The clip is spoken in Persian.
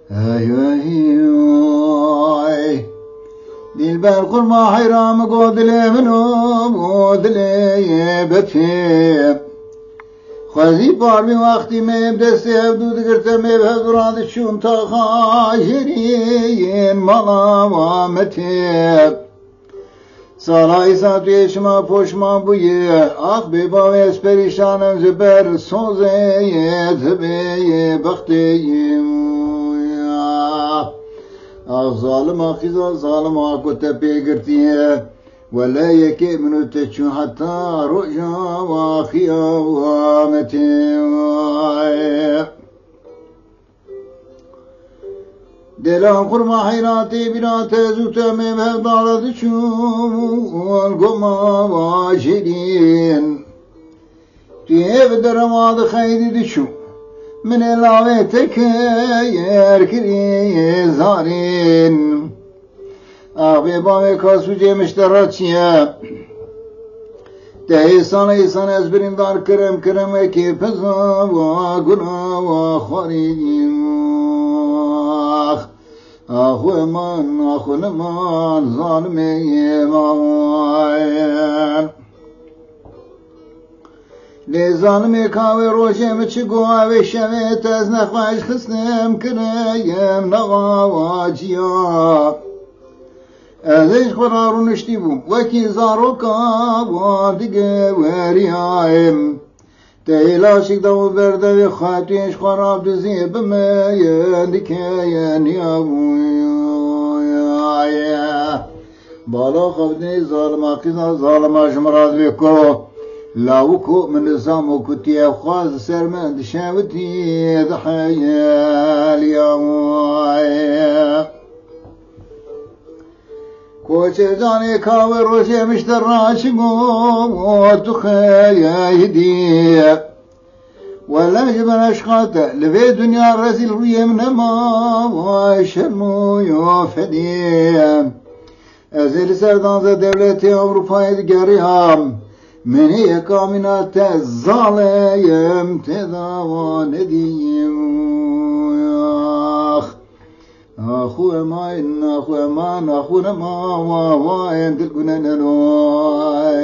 ay dilber kurma hayramı godile minum godile betim خزی پارمی وقتی میم دسته هفدود گرته میم هفدوران شون تا خاجرین مالا وامتیم سالای ساتوی شما پشمان بویه آخ بیباوی از پریشانم زبر سوزه زبه بختیم آخ ظالم آخیزا ظالم آخو تپی گرتیه ولا يكي من تشو حتى رؤيا وخيامتي دلان قرما حيراتي بنا تزوت من هدارة شو والقما واجرين تيب درماد خيري دشو من العويتك يركري زارين آبی بامی کاسوچه مشترات چیه ایسان از بریندار کرم اکی پزا و گنا و خاریم آخو امان آخو نمان ظالمی ماین لی ظالمی کاوی روشم چی گوه شویت از نخواهش خستم کریم نغا واجیا ازش قرار نشتی بوم وکی زاروکا و دیگه وریایم تیلاشک دو برده و خاطیش خراب دزی بمه دیگه نیابوی بالا خودنی ظالم آقیزا ظالم آشمراز بکو لاوکو من نظامو کتی خواز سرمند شاوتی دحیال یاوی کوچه جانی کاوی روشه مشتر راشقو تخيا يدي ولا جبن اشخاطه لفي دنيا رزيل ريم نما وشرمو يوفدي ازيل سردان ذا دولتي اوروباي دقريهم من هي كامينات الظالم تداوان ديم أخو أمان أخو أمان أخو نما وين تلقنا نلوي